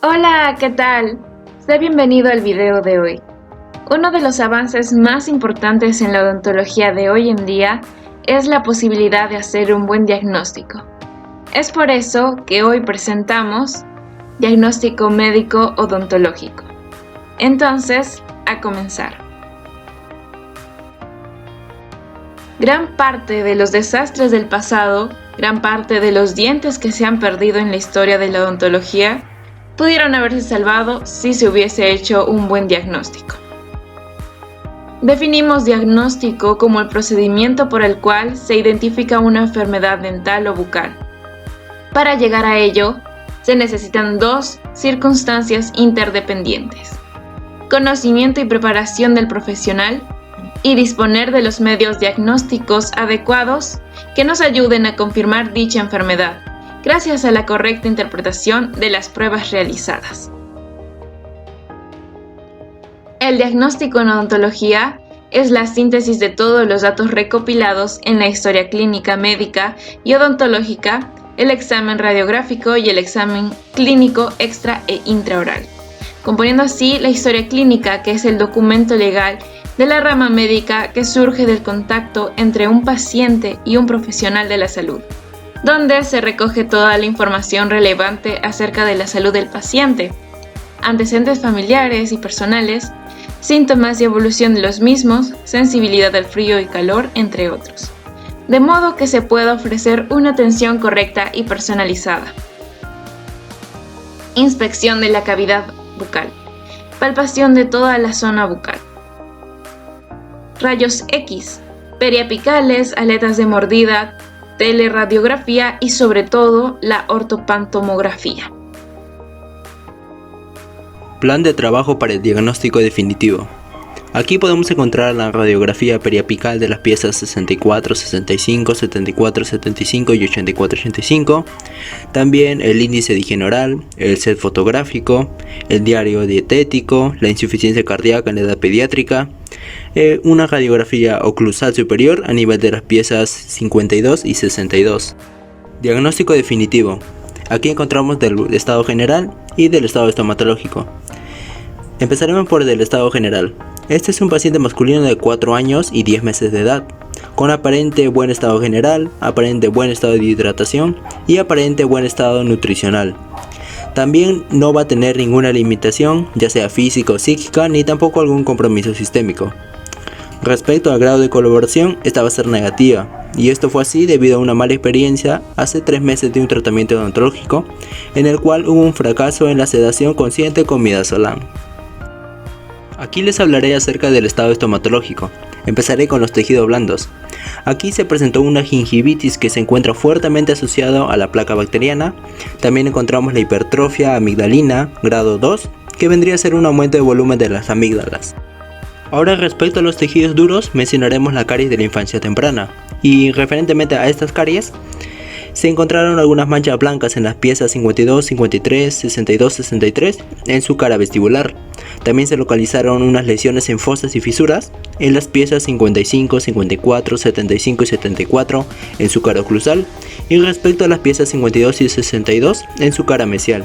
Hola, ¿qué tal? Sé bienvenido al video de hoy. Uno de los avances más importantes en la odontología de hoy en día es la posibilidad de hacer un buen diagnóstico. Es por eso que hoy presentamos diagnóstico médico odontológico. Entonces, a comenzar. Gran parte de los desastres del pasado, gran parte de los dientes que se han perdido en la historia de la odontología, pudieron haberse salvado si se hubiese hecho un buen diagnóstico. Definimos diagnóstico como el procedimiento por el cual se identifica una enfermedad dental o bucal. Para llegar a ello, se necesitan dos circunstancias interdependientes: conocimiento y preparación del profesional y disponer de los medios diagnósticos adecuados que nos ayuden a confirmar dicha enfermedad, gracias a la correcta interpretación de las pruebas realizadas. El diagnóstico en odontología es la síntesis de todos los datos recopilados en la historia clínica, médica y odontológica, el examen radiográfico y el examen clínico extra e intraoral, componiendo así la historia clínica, que es el documento legal de la rama médica que surge del contacto entre un paciente y un profesional de la salud, donde se recoge toda la información relevante acerca de la salud del paciente, antecedentes familiares y personales, síntomas y evolución de los mismos, sensibilidad al frío y calor, entre otros, de modo que se pueda ofrecer una atención correcta y personalizada. Inspección de la cavidad bucal, palpación de toda la zona bucal. Rayos X, periapicales, aletas de mordida, teleradiografía y sobre todo la ortopantomografía. Plan de trabajo para el diagnóstico definitivo. Aquí podemos encontrar la radiografía periapical de las piezas 64, 65, 74, 75 y 84, 85. También el índice de higiene oral, el set fotográfico, el diario dietético, la insuficiencia cardíaca en la edad pediátrica, una radiografía oclusal superior a nivel de las piezas 52 y 62. Diagnóstico definitivo. Aquí encontramos del estado general y del estado estomatológico. Empezaremos por el estado general. Este es un paciente masculino de 4 años y 10 meses de edad, con aparente buen estado general, aparente buen estado de hidratación y aparente buen estado nutricional. También no va a tener ninguna limitación, ya sea física o psíquica, ni tampoco algún compromiso sistémico. Respecto al grado de colaboración, esta va a ser negativa, y esto fue así debido a una mala experiencia hace 3 meses de un tratamiento odontológico, en el cual hubo un fracaso en la sedación consciente con midazolam. Aquí les hablaré acerca del estado estomatológico. Empezaré con los tejidos blandos. Aquí se presentó una gingivitis que se encuentra fuertemente asociada a la placa bacteriana. También encontramos la hipertrofia amigdalina grado 2, que vendría a ser un aumento de volumen de las amígdalas. Ahora, respecto a los tejidos duros, mencionaremos la caries de la infancia temprana. Y referentemente a estas caries, se encontraron algunas manchas blancas en las piezas 52, 53, 62, 63 en su cara vestibular. También se localizaron unas lesiones en fosas y fisuras en las piezas 55, 54, 75 y 74 en su cara oclusal, y respecto a las piezas 52 y 62 en su cara mesial.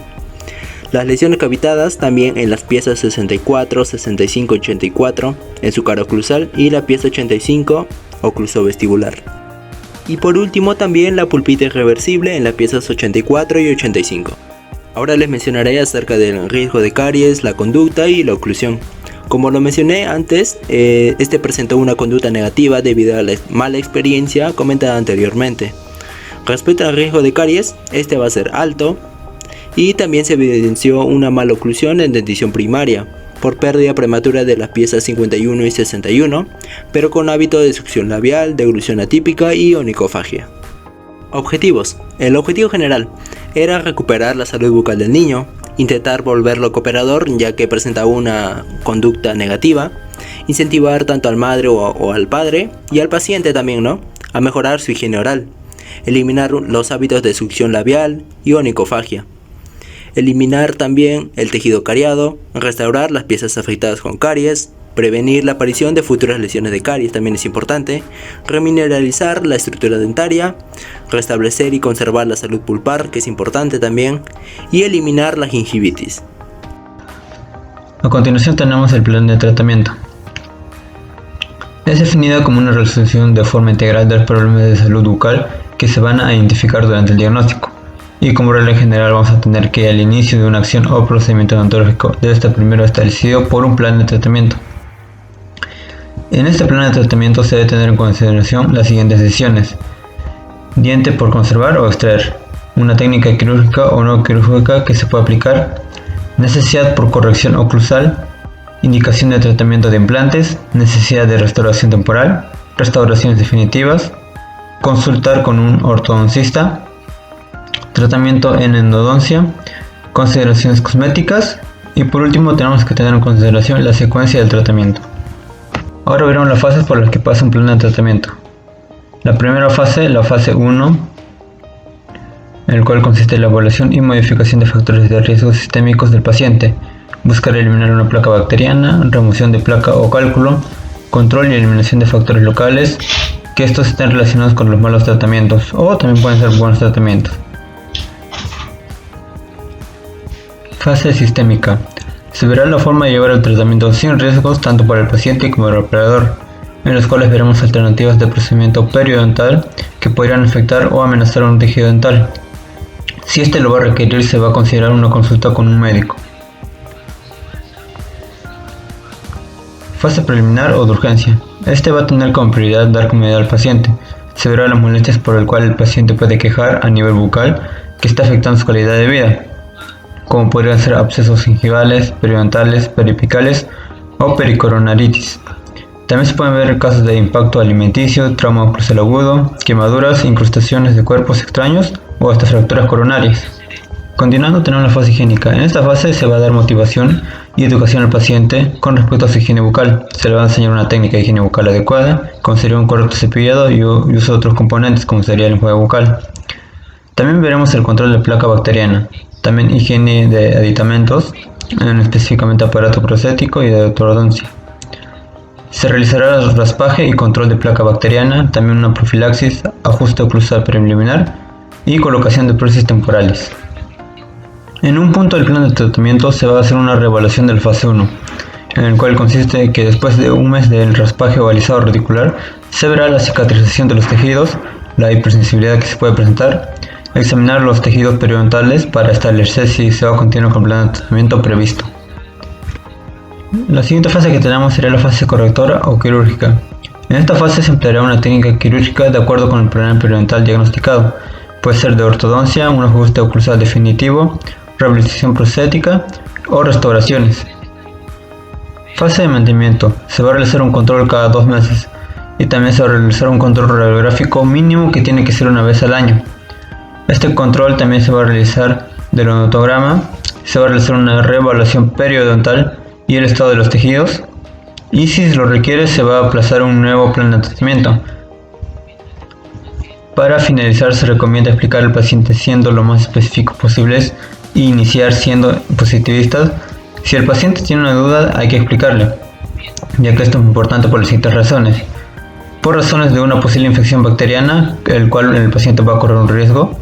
Las lesiones cavitadas también en las piezas 64, 65 y 84 en su cara oclusal y la pieza 85 oclusovestibular. Y por último también la pulpita irreversible en las piezas 84 y 85. Ahora les mencionaré acerca del riesgo de caries, la conducta y la oclusión. Como lo mencioné antes, este presentó una conducta negativa debido a la mala experiencia comentada anteriormente. Respecto al riesgo de caries, este va a ser alto, y también se evidenció una mala oclusión en dentición primaria por pérdida prematura de las piezas 51 y 61, pero con hábito de succión labial, deglución atípica y onicofagia. Objetivos. El objetivo general era recuperar la salud bucal del niño, intentar volverlo cooperador ya que presentaba una conducta negativa, incentivar tanto al madre o al padre y al paciente también, a mejorar su higiene oral, eliminar los hábitos de succión labial y onicofagia. Eliminar también el tejido cariado, restaurar las piezas afectadas con caries, prevenir la aparición de futuras lesiones de caries también es importante, remineralizar la estructura dentaria, restablecer y conservar la salud pulpar, que es importante también, y eliminar la gingivitis. A continuación tenemos el plan de tratamiento. Es definida como una resolución de forma integral de los problemas de salud bucal que se van a identificar durante el diagnóstico. Y como regla general vamos a tener que al inicio de una acción o procedimiento odontológico debe estar primero establecido por un plan de tratamiento. En este plan de tratamiento se debe tener en consideración las siguientes decisiones: diente por conservar o extraer, una técnica quirúrgica o no quirúrgica que se puede aplicar, necesidad por corrección oclusal, indicación de tratamiento de implantes, necesidad de restauración temporal, restauraciones definitivas, consultar con un ortodoncista, tratamiento en endodoncia, consideraciones cosméticas y por último tenemos que tener en consideración la secuencia del tratamiento. Ahora veremos las fases por las que pasa un plan de tratamiento. La primera fase, la fase 1, en el cual consiste en la evaluación y modificación de factores de riesgo sistémicos del paciente, buscar eliminar una placa bacteriana, remoción de placa o cálculo, control y eliminación de factores locales, que estos estén relacionados con los malos tratamientos o también pueden ser buenos tratamientos. Fase sistémica. Se verá la forma de llevar el tratamiento sin riesgos tanto para el paciente como para el operador, en los cuales veremos alternativas de procedimiento periodontal que podrían afectar o amenazar un tejido dental. Si este lo va a requerir, se va a considerar una consulta con un médico. Fase preliminar o de urgencia. Este va a tener como prioridad dar comodidad al paciente. Se verá las molestias por el cual el paciente puede quejar a nivel bucal que está afectando su calidad de vida, como podrían ser abscesos gingivales, periodontales, periapicales o pericoronaritis. También se pueden ver casos de impacto alimenticio, trauma oclusal agudo, quemaduras, incrustaciones de cuerpos extraños o hasta fracturas coronarias. Continuando tenemos la fase higiénica. En esta fase se va a dar motivación y educación al paciente con respecto a su higiene bucal. Se le va a enseñar una técnica de higiene bucal adecuada, como sería un correcto cepillado y uso de otros componentes como sería el enjuague bucal. También veremos el control de placa bacteriana. También higiene de aditamentos, específicamente aparato prostético y de ortodoncia. Se realizará el raspaje y control de placa bacteriana, también una profilaxis, ajuste oclusal preliminar y colocación de prótesis temporales. En un punto del plan de tratamiento se va a hacer una reevaluación de la fase 1, en el cual consiste en que después de un mes del raspaje o alisado reticular se verá la cicatrización de los tejidos, la hipersensibilidad que se puede presentar, examinar los tejidos periodontales para establecer si se va a continuar con el plan de tratamiento previsto. La siguiente fase que tenemos será la fase correctora o quirúrgica. En esta fase se empleará una técnica quirúrgica de acuerdo con el problema periodontal diagnosticado. Puede ser de ortodoncia, un ajuste oclusal definitivo, rehabilitación prostética o restauraciones. Fase de mantenimiento. Se va a realizar un control cada 2 meses y también se va a realizar un control radiográfico mínimo que tiene que ser una vez al año. Este control también se va a realizar del odontograma, se va a realizar una reevaluación periodontal y el estado de los tejidos, y si lo requiere se va a aplazar un nuevo plan de tratamiento. Para finalizar se recomienda explicar al paciente siendo lo más específico posible e iniciar siendo positivistas. Si el paciente tiene una duda hay que explicarle, ya que esto es importante por las siguientes razones. Por razones de una posible infección bacteriana, el cual el paciente va a correr un riesgo.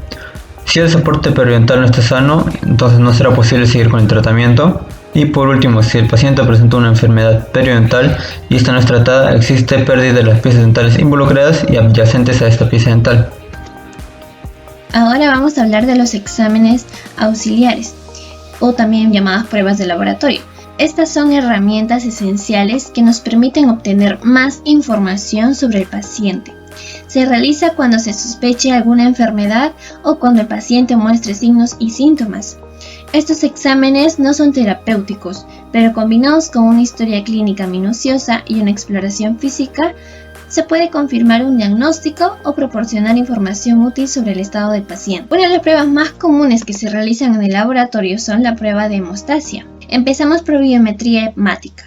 Si el soporte periodontal no está sano, entonces no será posible seguir con el tratamiento. Y por último, si el paciente presenta una enfermedad periodontal y esta no es tratada, existe pérdida de las piezas dentales involucradas y adyacentes a esta pieza dental. Ahora vamos a hablar de los exámenes auxiliares, o también llamadas pruebas de laboratorio. Estas son herramientas esenciales que nos permiten obtener más información sobre el paciente. Se realiza cuando se sospeche alguna enfermedad o cuando el paciente muestre signos y síntomas. Estos exámenes no son terapéuticos, pero combinados con una historia clínica minuciosa y una exploración física, se puede confirmar un diagnóstico o proporcionar información útil sobre el estado del paciente. Una de las pruebas más comunes que se realizan en el laboratorio son la prueba de hemostasia. Empezamos por biometría hemática.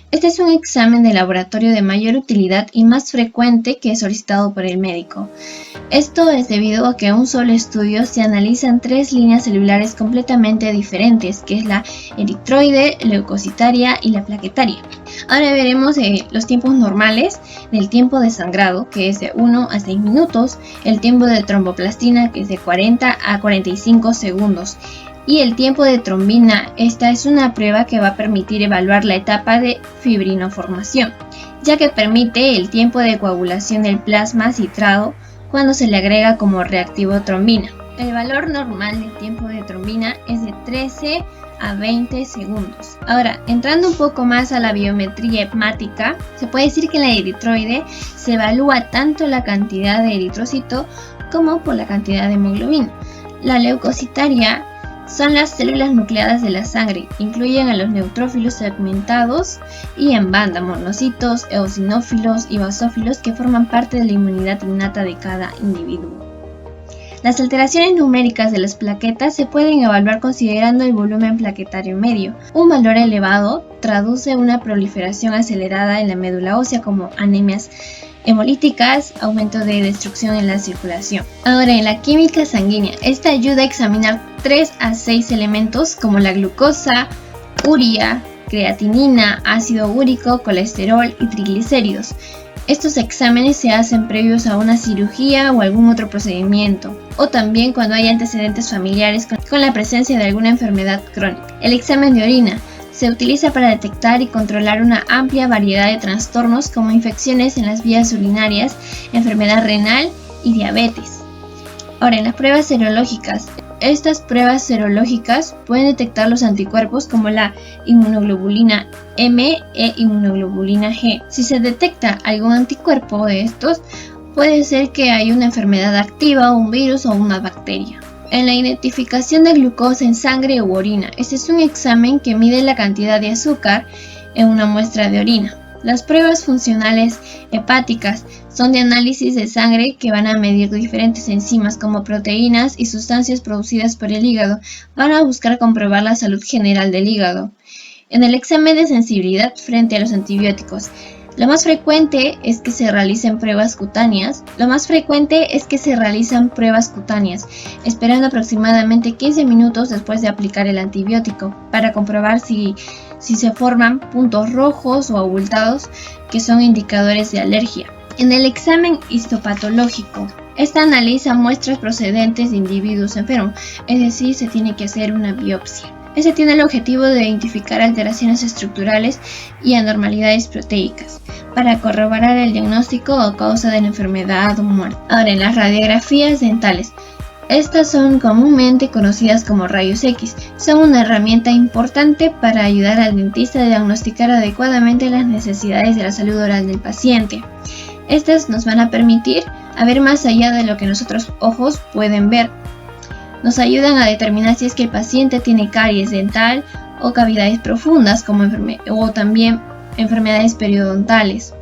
Este es un examen de laboratorio de mayor utilidad y más frecuente que es solicitado por el médico. Esto es debido a que en un solo estudio se analizan 3 líneas celulares completamente diferentes, que es la eritroide, leucocitaria y la plaquetaria. Ahora veremos los tiempos normales del tiempo de sangrado, que es de 1 a 6 minutos, el tiempo de tromboplastina, que es de 40 a 45 segundos. Y el tiempo de trombina, esta es una prueba que va a permitir evaluar la etapa de fibrinoformación, ya que permite el tiempo de coagulación del plasma citrado cuando se le agrega como reactivo trombina. El valor normal del tiempo de trombina es de 13 a 20 segundos. Ahora, entrando un poco más a la biometría hemática, se puede decir que en la eritroide se evalúa tanto la cantidad de eritrocito como por la cantidad de hemoglobina. La leucocitaria son las células nucleadas de la sangre, incluyen a los neutrófilos segmentados y en banda, monocitos, eosinófilos y basófilos que forman parte de la inmunidad innata de cada individuo. Las alteraciones numéricas de las plaquetas se pueden evaluar considerando el volumen plaquetario medio. Un valor elevado traduce una proliferación acelerada en la médula ósea como anemias hemolíticas, aumento de destrucción en la circulación. Ahora, en la química sanguínea, esta ayuda a examinar 3 a 6 elementos como la glucosa, urea, creatinina, ácido úrico, colesterol y triglicéridos. Estos exámenes se hacen previos a una cirugía o algún otro procedimiento, o también cuando hay antecedentes familiares con la presencia de alguna enfermedad crónica. El examen de orina se utiliza para detectar y controlar una amplia variedad de trastornos como infecciones en las vías urinarias, enfermedad renal y diabetes. Ahora, en las pruebas serológicas, estas pruebas serológicas pueden detectar los anticuerpos como la inmunoglobulina M e inmunoglobulina G. Si se detecta algún anticuerpo de estos, puede ser que hay una enfermedad activa, un virus o una bacteria. En la identificación de glucosa en sangre u orina, este es un examen que mide la cantidad de azúcar en una muestra de orina. Las pruebas funcionales hepáticas son de análisis de sangre que van a medir diferentes enzimas como proteínas y sustancias producidas por el hígado. Van a buscar comprobar la salud general del hígado. En el examen de sensibilidad frente a los antibióticos, lo más frecuente es que se realicen pruebas cutáneas. Esperando aproximadamente 15 minutos después de aplicar el antibiótico para comprobar si se forman puntos rojos o abultados que son indicadores de alergia. En el examen histopatológico, esta analiza muestras procedentes de individuos enfermos, es decir, se tiene que hacer una biopsia. Este tiene el objetivo de identificar alteraciones estructurales y anormalidades proteicas para corroborar el diagnóstico o causa de la enfermedad o muerte. Ahora, en las radiografías dentales, estas son comúnmente conocidas como rayos X. Son una herramienta importante para ayudar al dentista a diagnosticar adecuadamente las necesidades de la salud oral del paciente. Estas nos van a permitir a ver más allá de lo que nuestros ojos pueden ver. Nos ayudan a determinar si es que el paciente tiene caries dental o cavidades profundas o también enfermedades periodontales,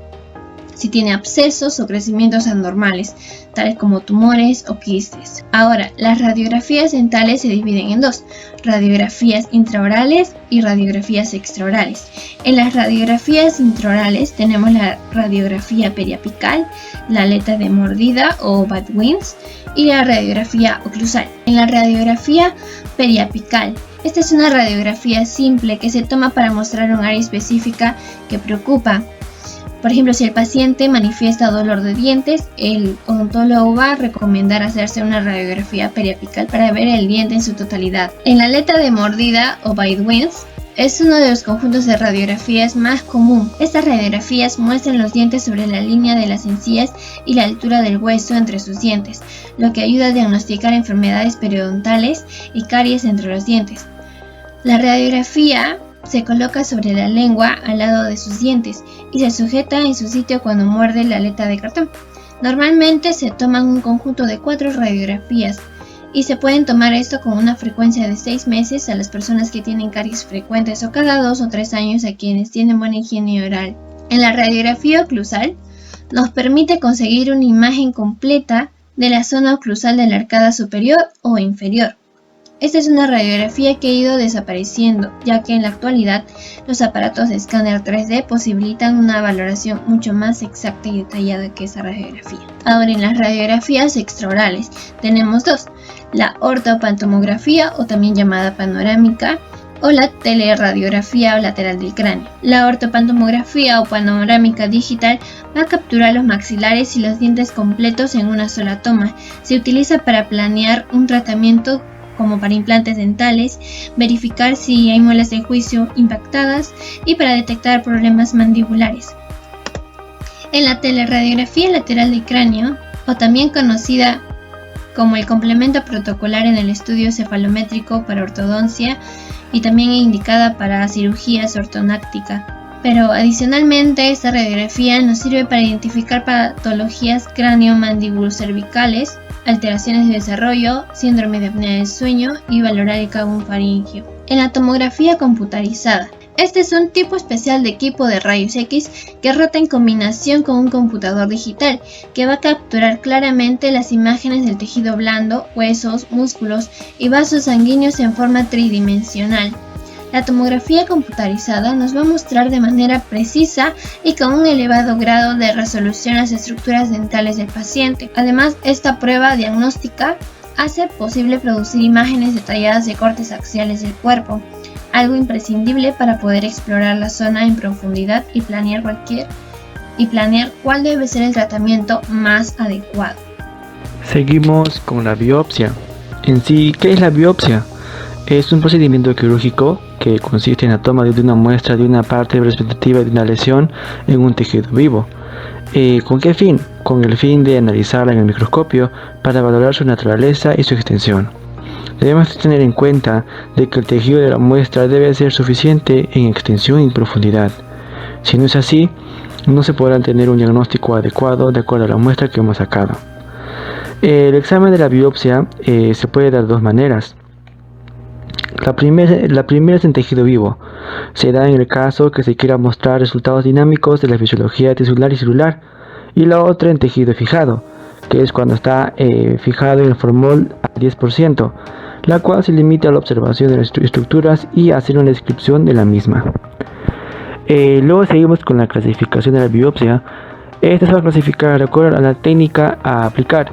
si tiene abscesos o crecimientos anormales, tales como tumores o quistes. Ahora, las radiografías dentales se dividen en dos: radiografías intraorales y radiografías extraorales. En las radiografías intraorales tenemos la radiografía periapical, la aleta de mordida o bad wings y la radiografía oclusal. En la radiografía periapical, esta es una radiografía simple que se toma para mostrar un área específica que preocupa. Por ejemplo, si el paciente manifiesta dolor de dientes, el odontólogo va a recomendar hacerse una radiografía periapical para ver el diente en su totalidad. En la aleta de mordida o bite wings, es uno de los conjuntos de radiografías más común. Estas radiografías muestran los dientes sobre la línea de las encías y la altura del hueso entre sus dientes, lo que ayuda a diagnosticar enfermedades periodontales y caries entre los dientes. La radiografía se coloca sobre la lengua al lado de sus dientes y se sujeta en su sitio cuando muerde la aleta de cartón. Normalmente se toman un conjunto de 4 radiografías y se pueden tomar esto con una frecuencia de 6 meses a las personas que tienen caries frecuentes o cada 2 o 3 años a quienes tienen buena higiene oral. En la radiografía oclusal nos permite conseguir una imagen completa de la zona oclusal de la arcada superior o inferior. Esta es una radiografía que ha ido desapareciendo, ya que en la actualidad los aparatos de escáner 3D posibilitan una valoración mucho más exacta y detallada que esa radiografía. Ahora, en las radiografías extraorales tenemos dos: la ortopantomografía, o también llamada panorámica, o la teleradiografía lateral del cráneo. La ortopantomografía o panorámica digital va a capturar los maxilares y los dientes completos en una sola toma. Se utiliza para planear un tratamiento como para implantes dentales, verificar si hay muelas de juicio impactadas y para detectar problemas mandibulares. En la teleradiografía lateral del cráneo, o también conocida como el complemento protocolar en el estudio cefalométrico para ortodoncia y también indicada para cirugías ortonáctica. Pero adicionalmente esta radiografía nos sirve para identificar patologías cráneo-mandibulocervicales, alteraciones de desarrollo, síndrome de apnea del sueño y valorar el cavum faríngeo. En la tomografía computarizada. Este es un tipo especial de equipo de rayos X que rota en combinación con un computador digital que va a capturar claramente las imágenes del tejido blando, huesos, músculos y vasos sanguíneos en forma tridimensional. La tomografía computarizada nos va a mostrar de manera precisa y con un elevado grado de resolución las estructuras dentales del paciente. Además, esta prueba diagnóstica hace posible producir imágenes detalladas de cortes axiales del cuerpo, algo imprescindible para poder explorar la zona en profundidad y planear cuál debe ser el tratamiento más adecuado. Seguimos con la biopsia. En sí, ¿qué es la biopsia? Es un procedimiento quirúrgico que consiste en la toma de una muestra de una parte representativa de una lesión en un tejido vivo. ¿Con qué fin? Con el fin de analizarla en el microscopio para valorar su naturaleza y su extensión. Debemos tener en cuenta de que el tejido de la muestra debe ser suficiente en extensión y profundidad. Si no es así, no se podrá tener un diagnóstico adecuado de acuerdo a la muestra que hemos sacado. El examen de la biopsia se puede dar de dos maneras. La primera es en tejido vivo. Se da en el caso que se quiera mostrar resultados dinámicos de la fisiología tisular y celular. Y la otra en tejido fijado, que es cuando está fijado en el formol al 10%, la cual se limita a la observación de las estructuras y a hacer una descripción de la misma. Luego seguimos con la clasificación de la biopsia. Esta se va a clasificar de acuerdo a la técnica a aplicar.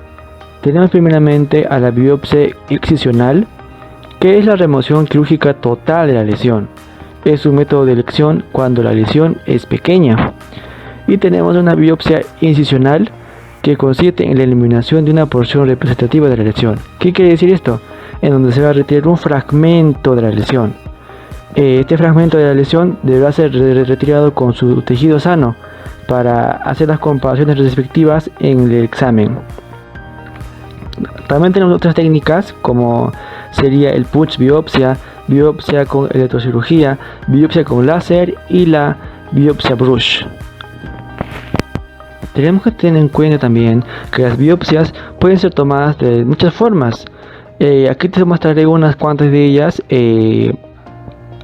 Tenemos primeramente a la biopsia excisional, que es la remoción quirúrgica total de la lesión. Es un método de elección cuando la lesión es pequeña. Y tenemos una biopsia incisional, que consiste en la eliminación de una porción representativa de la lesión. ¿Qué quiere decir esto? En donde se va a retirar un fragmento de la lesión. Este fragmento de la lesión deberá ser retirado con su tejido sano para hacer las comparaciones respectivas en el examen. También tenemos otras técnicas como sería el punch biopsia, biopsia con electrocirugía, biopsia con láser y la biopsia brush. Tenemos que tener en cuenta también que las biopsias pueden ser tomadas de muchas formas. Aquí te mostraré unas cuantas de ellas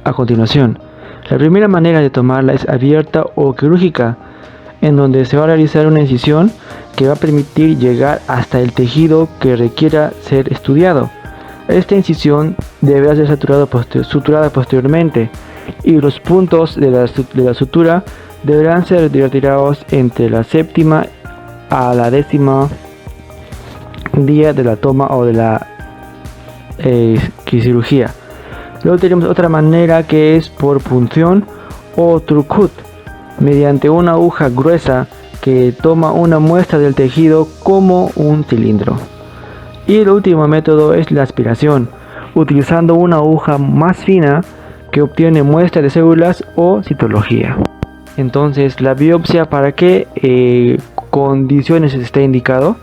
a continuación. La primera manera de tomarla es abierta o quirúrgica, en donde se va a realizar una incisión que va a permitir llegar hasta el tejido que requiera ser estudiado. Esta incisión deberá ser suturada posteriormente y los puntos de la sutura deberán ser retirados entre la séptima a la 10ª día de la toma o de la cirugía. Luego tenemos otra manera que es por punción o trucut, mediante una aguja gruesa que toma una muestra del tejido como un cilindro. Y el último método es la aspiración, utilizando una aguja más fina que obtiene muestra de células o citología. Entonces, la biopsia, ¿para qué condiciones está indicado?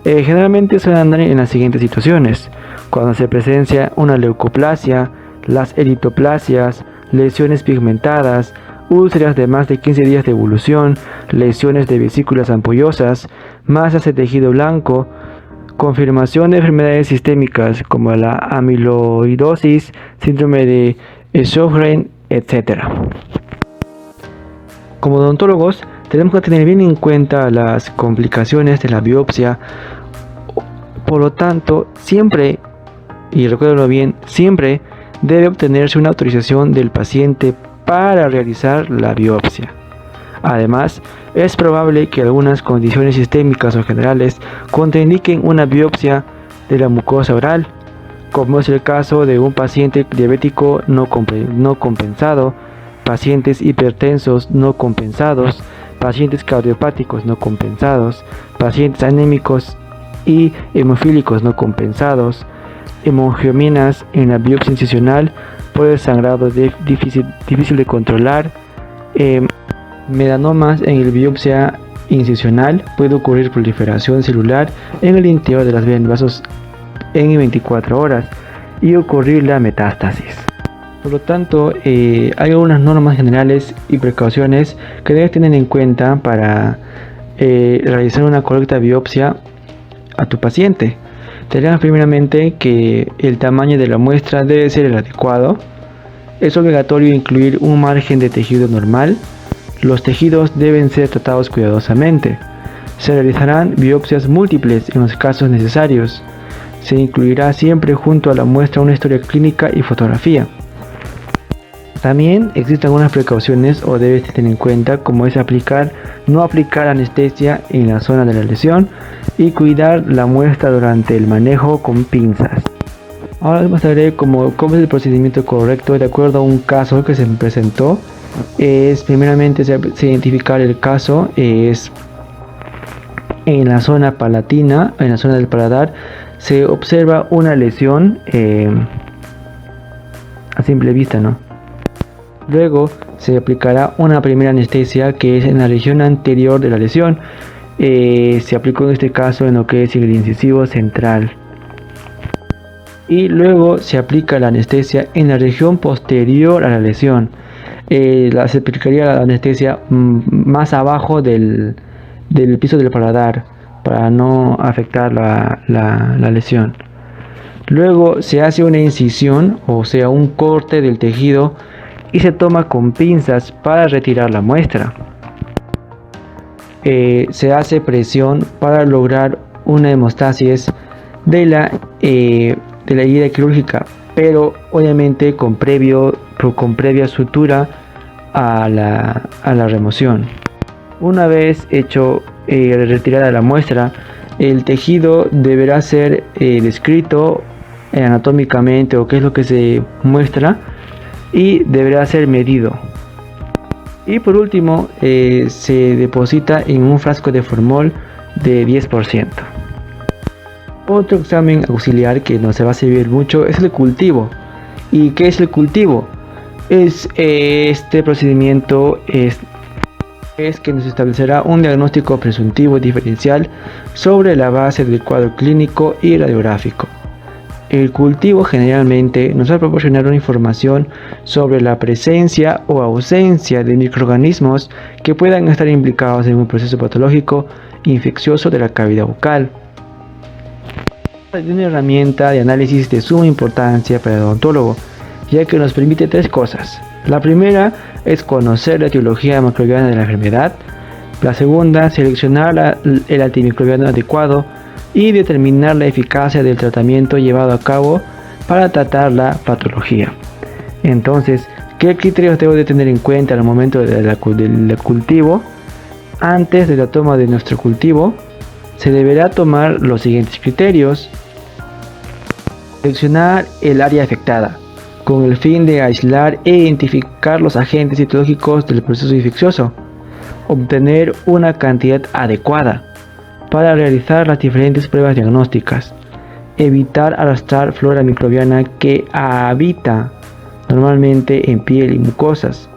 Generalmente se dan en las siguientes situaciones: cuando se presencia una leucoplasia, las eritroplasias, lesiones pigmentadas, úlceras de más de 15 días de evolución, lesiones de vesículas ampollosas, masas de tejido blanco, confirmación de enfermedades sistémicas como la amiloidosis, síndrome de Sjögren, etc. Como odontólogos, tenemos que tener bien en cuenta las complicaciones de la biopsia. Por lo tanto, siempre, y recuérdalo bien, siempre debe obtenerse una autorización del paciente para realizar la biopsia. Además, es probable que algunas condiciones sistémicas o generales contraindiquen una biopsia de la mucosa oral, como es el caso de un paciente diabético no compensado, pacientes hipertensos no compensados, pacientes cardiopáticos no compensados, pacientes anémicos y hemofílicos no compensados, hemangiominas en la biopsia incisional por el sangrado difícil de controlar. Melanomas en la biopsia incisional, puede ocurrir proliferación celular en el interior de las venas vasos en 24 horas y ocurrir la metástasis. Por lo tanto, hay algunas normas generales y precauciones que debes tener en cuenta para realizar una correcta biopsia a tu paciente. Tenemos primeramente que el tamaño de la muestra debe ser el adecuado. Es obligatorio incluir un margen de tejido normal. Los tejidos deben ser tratados cuidadosamente. Se realizarán biopsias múltiples en los casos necesarios. Se incluirá siempre junto a la muestra una historia clínica y fotografía. También existen algunas precauciones o debes tener en cuenta, como es no aplicar anestesia en la zona de la lesión y cuidar la muestra durante el manejo con pinzas. Ahora les mostraré cómo es el procedimiento correcto de acuerdo a un caso que se me presentó. Primeramente se identificar el caso, es en la zona palatina, en la zona del paladar, se observa una lesión a simple vista, ¿no? Luego se aplicará una primera anestesia que es en la región anterior de la lesión. Se aplicó en este caso en lo que es el incisivo central. Y luego se aplica la anestesia en la región posterior a la lesión. Se aplicaría la anestesia más abajo del piso del paladar para no afectar la lesión. Luego se hace una incisión, o sea, un corte del tejido, y se toma con pinzas para retirar la muestra. Se hace presión para lograr una hemostasis de la herida quirúrgica, pero obviamente con previa sutura a la remoción. Una vez hecho retirada la muestra, el tejido deberá ser descrito anatómicamente o qué es lo que se muestra, y deberá ser medido. Y por último, se deposita en un frasco de formol de 10%. Otro examen auxiliar que nos va a servir mucho es el cultivo. ¿Y qué es el cultivo? Este procedimiento es que nos establecerá un diagnóstico presuntivo diferencial sobre la base del cuadro clínico y radiográfico. El cultivo generalmente nos va a proporcionar una información sobre la presencia o ausencia de microorganismos que puedan estar implicados en un proceso patológico infeccioso de la cavidad bucal. Es una herramienta de análisis de suma importancia para el odontólogo, ya que nos permite tres cosas. La primera es conocer la etiología microbiana de la enfermedad. La segunda, seleccionar el antimicrobiano adecuado y determinar la eficacia del tratamiento llevado a cabo para tratar la patología. Entonces, ¿qué criterios debo de tener en cuenta al momento del cultivo? Antes de la toma de nuestro cultivo, se deberá tomar los siguientes criterios. Seleccionar el área afectada, con el fin de aislar e identificar los agentes etiológicos del proceso infeccioso. Obtener una cantidad adecuada para realizar las diferentes pruebas diagnósticas. Evitar arrastrar flora microbiana que habita normalmente en piel y mucosas.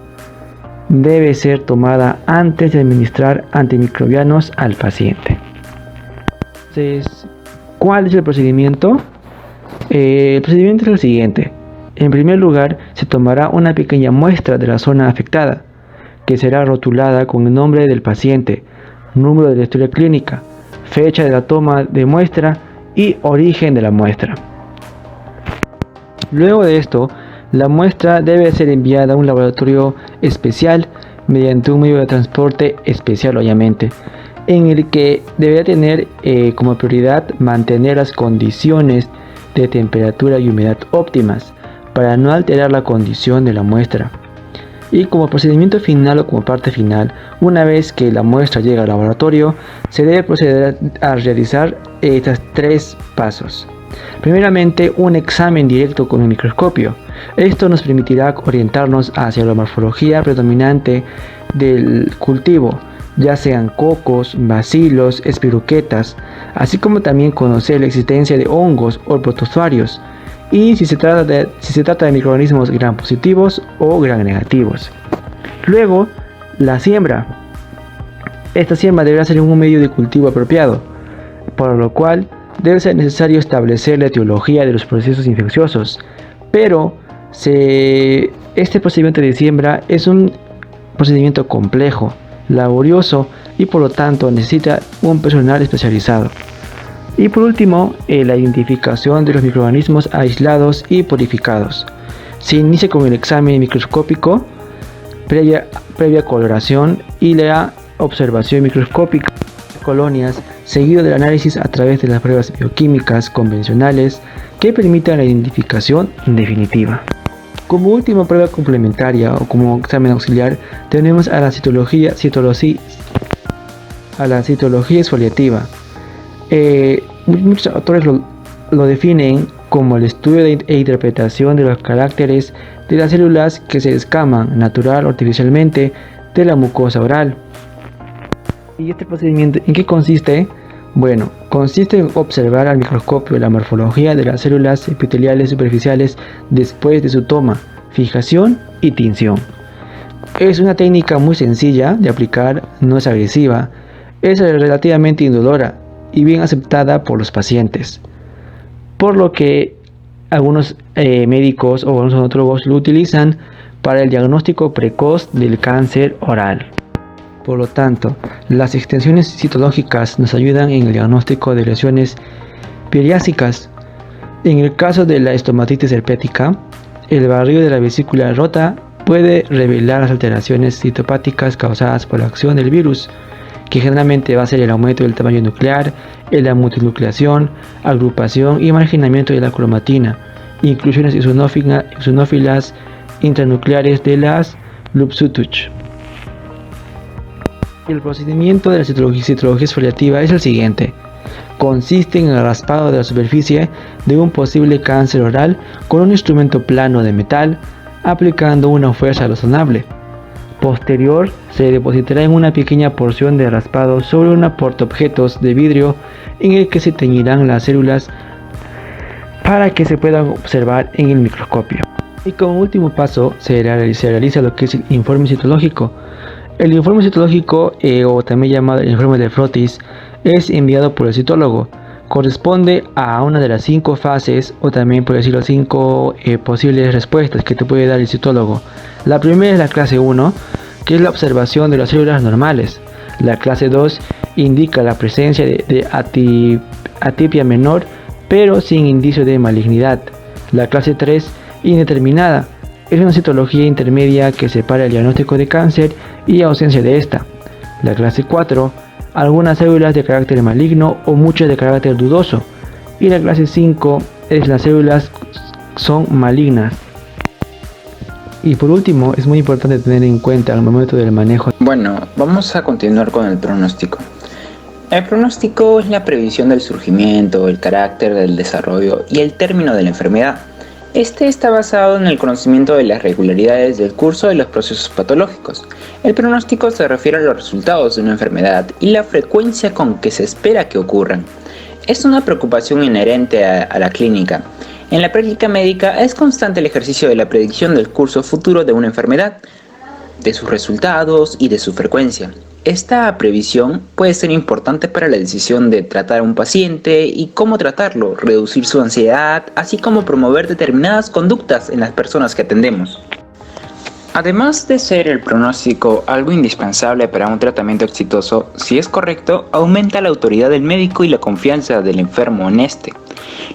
Debe ser tomada antes de administrar antimicrobianos al paciente. Entonces, ¿cuál es el procedimiento? El procedimiento es el siguiente. En primer lugar, se tomará una pequeña muestra de la zona afectada, que será rotulada con el nombre del paciente, número de la historia clínica, fecha de la toma de muestra y origen de la muestra. Luego de esto, la muestra debe ser enviada a un laboratorio especial mediante un medio de transporte especial, obviamente, en el que deberá tener como prioridad mantener las condiciones de temperatura y humedad óptimas para no alterar la condición de la muestra. Y como procedimiento final o como parte final, una vez que la muestra llega al laboratorio, se debe proceder a realizar estos tres pasos. Primeramente, un examen directo con un microscopio. Esto nos permitirá orientarnos hacia la morfología predominante del cultivo, ya sean cocos, bacilos, espiroquetas, así como también conocer la existencia de hongos o protozoarios, y si se trata de microorganismos gram positivos o gram negativos. Luego, la siembra. Esta siembra deberá ser en un medio de cultivo apropiado, por lo cual debe ser necesario establecer la etiología de los procesos infecciosos, pero este procedimiento de siembra es un procedimiento complejo, laborioso y por lo tanto necesita un personal especializado. Y por último, la identificación de los microorganismos aislados y purificados. Se inicia con el examen microscópico previa coloración y la observación microscópica de colonias, seguido del análisis a través de las pruebas bioquímicas convencionales que permitan la identificación definitiva. Como última prueba complementaria o como examen auxiliar tenemos a la citología exfoliativa. Muchos autores lo definen como el estudio e interpretación de los caracteres de las células que se escaman natural o artificialmente de la mucosa oral. ¿Y este procedimiento en qué consiste? Bueno, consiste en observar al microscopio la morfología de las células epiteliales superficiales después de su toma, fijación y tinción. Es una técnica muy sencilla de aplicar, no es agresiva, es relativamente indolora y bien aceptada por los pacientes, por lo que algunos médicos o algunos odontólogos lo utilizan para el diagnóstico precoz del cáncer oral. Por lo tanto, las extensiones citológicas nos ayudan en el diagnóstico de lesiones psoriásicas. En el caso de la estomatitis herpética, el barrido de la vesícula rota puede revelar las alteraciones citopáticas causadas por la acción del virus, que generalmente va a ser el aumento del tamaño nuclear, la multinucleación, agrupación y marginamiento de la cromatina, inclusiones eosinófilas intranucleares de las Lupsutuch. El procedimiento de la citología exfoliativa es el siguiente. Consiste en el raspado de la superficie de un posible cáncer oral con un instrumento plano de metal, aplicando una fuerza razonable. Posterior, se depositará en una pequeña porción de raspado sobre una portaobjetos de vidrio en el que se teñirán las células para que se puedan observar en el microscopio. Y como último paso, se realiza lo que es el informe citológico. El informe citológico, o también llamado el informe de Frotis, es enviado por el citólogo. Corresponde a una de las 5 fases, o también por decirlo 5 posibles respuestas que te puede dar el citólogo. La primera es la clase 1, que es la observación de las células normales. La clase 2 indica la presencia de atipia menor, pero sin indicio de malignidad. La clase 3, indeterminada, es una citología intermedia que separa el diagnóstico de cáncer y ausencia de esta. La clase 4, algunas células de carácter maligno o muchas de carácter dudoso. Y la clase 5 es las células son malignas. Y por último, es muy importante tener en cuenta al momento del manejo. Bueno, vamos a continuar con el pronóstico. El pronóstico es la previsión del surgimiento, el carácter del desarrollo y el término de la enfermedad. Este está basado en el conocimiento de las regularidades del curso de los procesos patológicos. El pronóstico se refiere a los resultados de una enfermedad y la frecuencia con que se espera que ocurran. Es una preocupación inherente a la clínica. En la práctica médica es constante el ejercicio de la predicción del curso futuro de una enfermedad, de sus resultados y de su frecuencia. Esta previsión puede ser importante para la decisión de tratar a un paciente y cómo tratarlo, reducir su ansiedad, así como promover determinadas conductas en las personas que atendemos. Además de ser el pronóstico algo indispensable para un tratamiento exitoso, si es correcto, aumenta la autoridad del médico y la confianza del enfermo en este.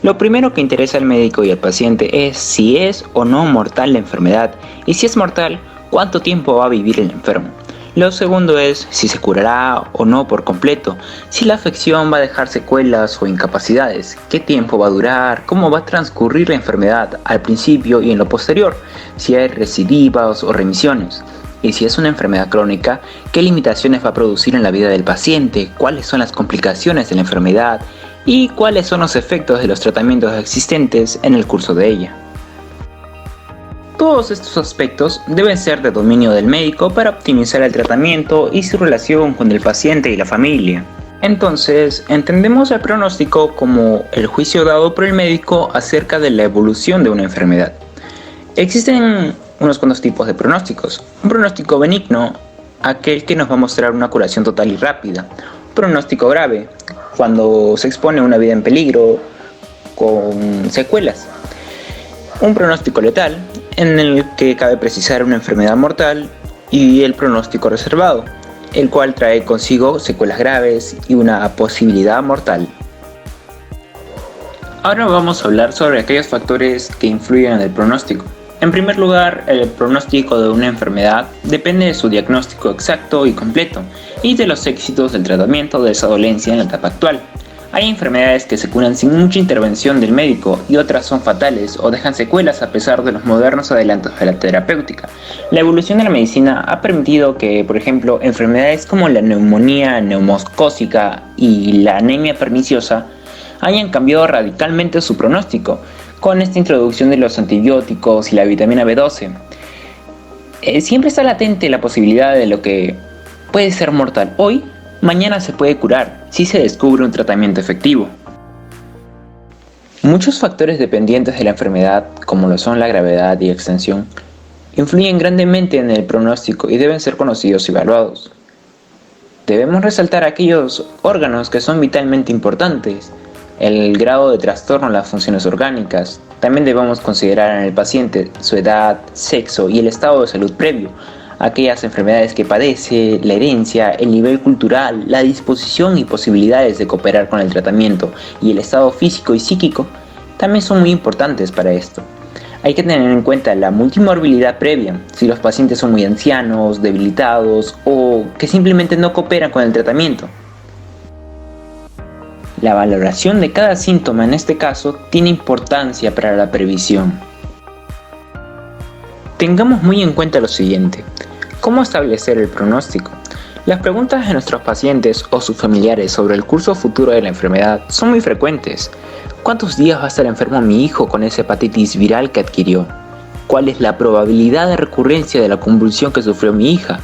Lo primero que interesa al médico y al paciente es si es o no mortal la enfermedad, y si es mortal, cuánto tiempo va a vivir el enfermo. Lo segundo es si se curará o no por completo, si la afección va a dejar secuelas o incapacidades, qué tiempo va a durar, cómo va a transcurrir la enfermedad al principio y en lo posterior, si hay recidivas o remisiones, y si es una enfermedad crónica, qué limitaciones va a producir en la vida del paciente, cuáles son las complicaciones de la enfermedad y cuáles son los efectos de los tratamientos existentes en el curso de ella. Todos estos aspectos deben ser de dominio del médico para optimizar el tratamiento y su relación con el paciente y la familia. Entonces, entendemos el pronóstico como el juicio dado por el médico acerca de la evolución de una enfermedad. Existen unos cuantos tipos de pronósticos. Un pronóstico benigno, aquel que nos va a mostrar una curación total y rápida. Un pronóstico grave, cuando se expone una vida en peligro con secuelas. Un pronóstico letal, en el que cabe precisar una enfermedad mortal, y el pronóstico reservado, el cual trae consigo secuelas graves y una posibilidad mortal. Ahora vamos a hablar sobre aquellos factores que influyen en el pronóstico. En primer lugar, el pronóstico de una enfermedad depende de su diagnóstico exacto y completo y de los éxitos del tratamiento de esa dolencia en la etapa actual. Hay enfermedades que se curan sin mucha intervención del médico y otras son fatales o dejan secuelas a pesar de los modernos adelantos de la terapéutica. La evolución de la medicina ha permitido que, por ejemplo, enfermedades como la neumonía neumocócica y la anemia perniciosa hayan cambiado radicalmente su pronóstico con esta introducción de los antibióticos y la vitamina B12. Siempre está latente la posibilidad de lo que puede ser mortal hoy. Mañana se puede curar si se descubre un tratamiento efectivo. Muchos factores dependientes de la enfermedad, como lo son la gravedad y extensión, influyen grandemente en el pronóstico y deben ser conocidos y evaluados. Debemos resaltar aquellos órganos que son vitalmente importantes, el grado de trastorno en las funciones orgánicas. También debemos considerar en el paciente su edad, sexo y el estado de salud previo, aquellas enfermedades que padece, la herencia, el nivel cultural, la disposición y posibilidades de cooperar con el tratamiento y el estado físico y psíquico también son muy importantes para esto. Hay que tener en cuenta la multimorbilidad previa, si los pacientes son muy ancianos, debilitados o que simplemente no cooperan con el tratamiento. La valoración de cada síntoma en este caso tiene importancia para la previsión. Tengamos muy en cuenta lo siguiente: ¿cómo establecer el pronóstico? Las preguntas de nuestros pacientes o sus familiares sobre el curso futuro de la enfermedad son muy frecuentes. ¿Cuántos días va a estar enfermo mi hijo con esa hepatitis viral que adquirió? ¿Cuál es la probabilidad de recurrencia de la convulsión que sufrió mi hija?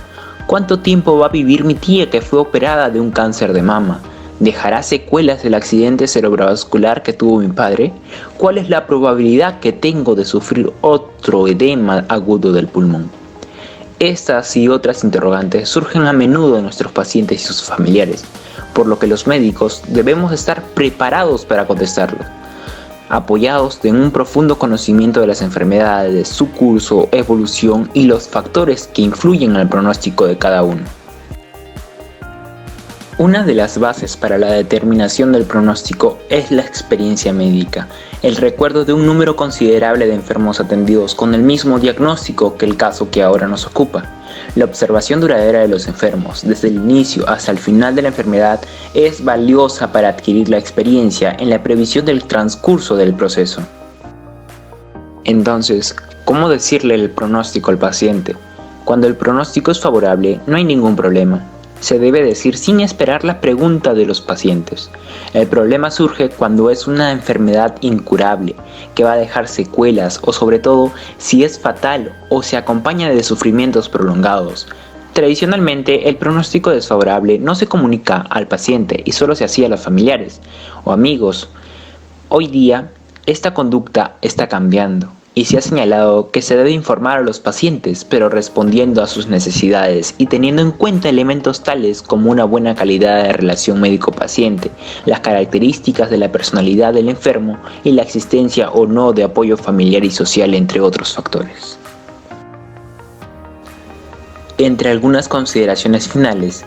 ¿Cuánto tiempo va a vivir mi tía que fue operada de un cáncer de mama? ¿Dejará secuelas del accidente cerebrovascular que tuvo mi padre? ¿Cuál es la probabilidad que tengo de sufrir otro edema agudo del pulmón? Estas y otras interrogantes surgen a menudo en nuestros pacientes y sus familiares, por lo que los médicos debemos estar preparados para contestarlos, apoyados en un profundo conocimiento de las enfermedades, su curso, evolución y los factores que influyen en el pronóstico de cada uno. Una de las bases para la determinación del pronóstico es la experiencia médica, el recuerdo de un número considerable de enfermos atendidos con el mismo diagnóstico que el caso que ahora nos ocupa. La observación duradera de los enfermos, desde el inicio hasta el final de la enfermedad, es valiosa para adquirir la experiencia en la previsión del transcurso del proceso. Entonces, ¿cómo decirle el pronóstico al paciente? Cuando el pronóstico es favorable, no hay ningún problema. Se debe decir sin esperar la pregunta de los pacientes. El problema surge cuando es una enfermedad incurable, que va a dejar secuelas o sobre todo si es fatal o se acompaña de sufrimientos prolongados. Tradicionalmente, el pronóstico desfavorable no se comunica al paciente y solo se hacía a los familiares o amigos. Hoy día, esta conducta está cambiando y se ha señalado que se debe informar a los pacientes, pero respondiendo a sus necesidades y teniendo en cuenta elementos tales como una buena calidad de relación médico-paciente, las características de la personalidad del enfermo y la existencia o no de apoyo familiar y social, entre otros factores. Entre algunas consideraciones finales,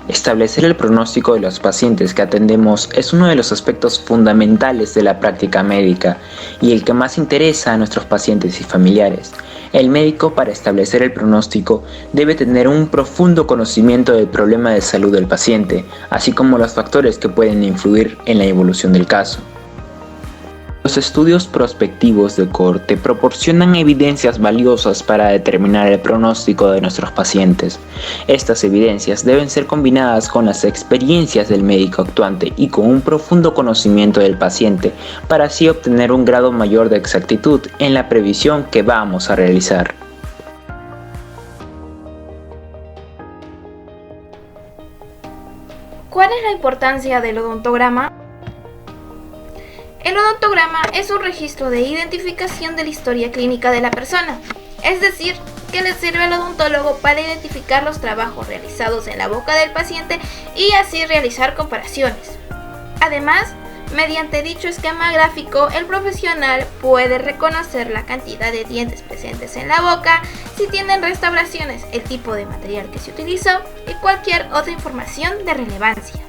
establecer el pronóstico de los pacientes que atendemos es uno de los aspectos fundamentales de la práctica médica y el que más interesa a nuestros pacientes y familiares. El médico, para establecer el pronóstico, debe tener un profundo conocimiento del problema de salud del paciente, así como los factores que pueden influir en la evolución del caso. Los estudios prospectivos de corte proporcionan evidencias valiosas para determinar el pronóstico de nuestros pacientes. Estas evidencias deben ser combinadas con las experiencias del médico actuante y con un profundo conocimiento del paciente para así obtener un grado mayor de exactitud en la previsión que vamos a realizar. ¿Cuál es la importancia del odontograma? El odontograma es un registro de identificación de la historia clínica de la persona, es decir, que le sirve al odontólogo para identificar los trabajos realizados en la boca del paciente y así realizar comparaciones. Además, mediante dicho esquema gráfico, el profesional puede reconocer la cantidad de dientes presentes en la boca, si tienen restauraciones, el tipo de material que se utilizó y cualquier otra información de relevancia.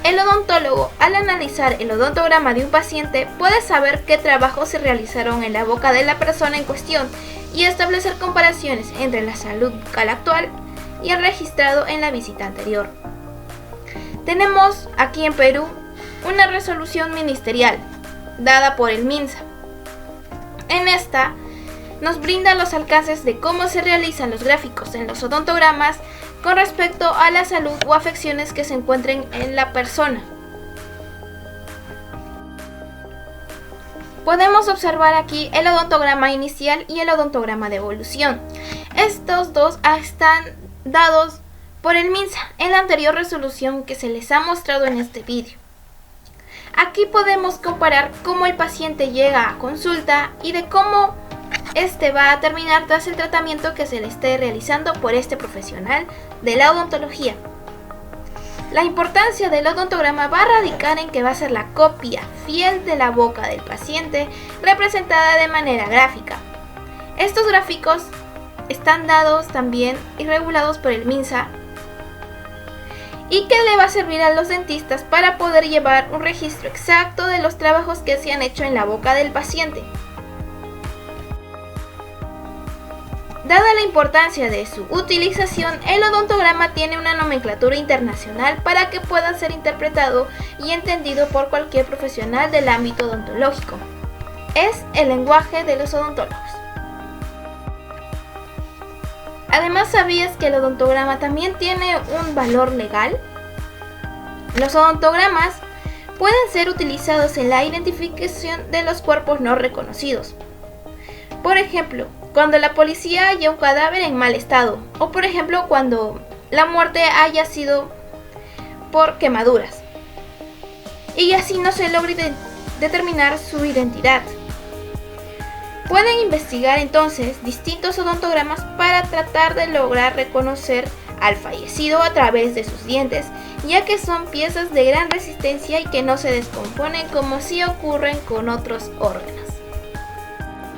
El odontólogo, al analizar el odontograma de un paciente, puede saber qué trabajos se realizaron en la boca de la persona en cuestión y establecer comparaciones entre la salud bucal actual y el registrado en la visita anterior. Tenemos aquí en Perú una resolución ministerial dada por el MINSA. En esta nos brinda los alcances de cómo se realizan los gráficos en los odontogramas con respecto a la salud o afecciones que se encuentren en la persona. Podemos observar aquí el odontograma inicial y el odontograma de evolución. Estos dos están dados por el MINSA en la anterior resolución que se les ha mostrado en este vídeo. Aquí podemos comparar cómo el paciente llega a consulta y de cómo este va a terminar tras el tratamiento que se le esté realizando por este profesional de la odontología. La importancia del odontograma va a radicar en que va a ser la copia fiel de la boca del paciente representada de manera gráfica. Estos gráficos están dados también y regulados por el MINSA y que le va a servir a los dentistas para poder llevar un registro exacto de los trabajos que se han hecho en la boca del paciente. Dada la importancia de su utilización, el odontograma tiene una nomenclatura internacional para que pueda ser interpretado y entendido por cualquier profesional del ámbito odontológico. Es el lenguaje de los odontólogos. Además, ¿sabías que el odontograma también tiene un valor legal? Los odontogramas pueden ser utilizados en la identificación de los cuerpos no reconocidos. Por ejemplo, cuando la policía halla un cadáver en mal estado, o por ejemplo cuando la muerte haya sido por quemaduras, y así no se logre determinar su identidad. Pueden investigar entonces distintos odontogramas para tratar de lograr reconocer al fallecido a través de sus dientes, ya que son piezas de gran resistencia y que no se descomponen como si ocurren con otros órganos.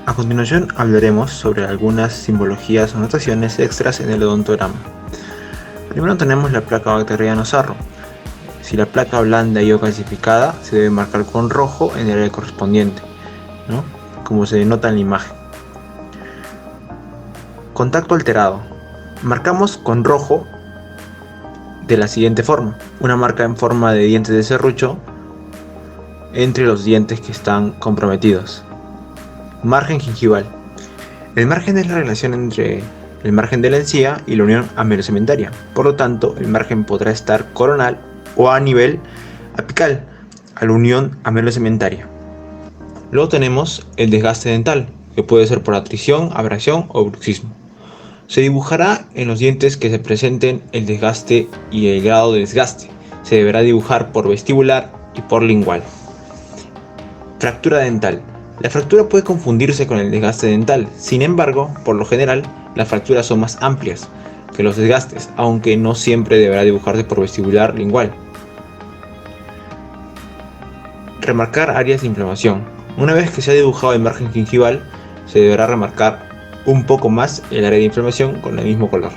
A continuación hablaremos sobre algunas simbologías o notaciones extras en el odontograma. Primero tenemos la placa bacteriano-sarro. Si la placa blanda y o calcificada se debe marcar con rojo en el área correspondiente, ¿no? Como se denota en la imagen. Contacto alterado. Marcamos con rojo de la siguiente forma: una marca en forma de dientes de serrucho entre los dientes que están comprometidos. Margen gingival. El margen es la relación entre el margen de la encía y la unión amelocementaria. Por lo tanto, el margen podrá estar coronal o a nivel apical a la unión amelocementaria. Luego tenemos el desgaste dental, que puede ser por atrición, abrasión o bruxismo. Se dibujará en los dientes que se presenten el desgaste y el grado de desgaste. Se deberá dibujar por vestibular y por lingual. Fractura dental. La fractura puede confundirse con el desgaste dental, sin embargo, por lo general, las fracturas son más amplias que los desgastes, aunque no siempre deberá dibujarse por vestibular lingual. Remarcar áreas de inflamación. Una vez que se ha dibujado el margen gingival, se deberá remarcar un poco más el área de inflamación con el mismo color.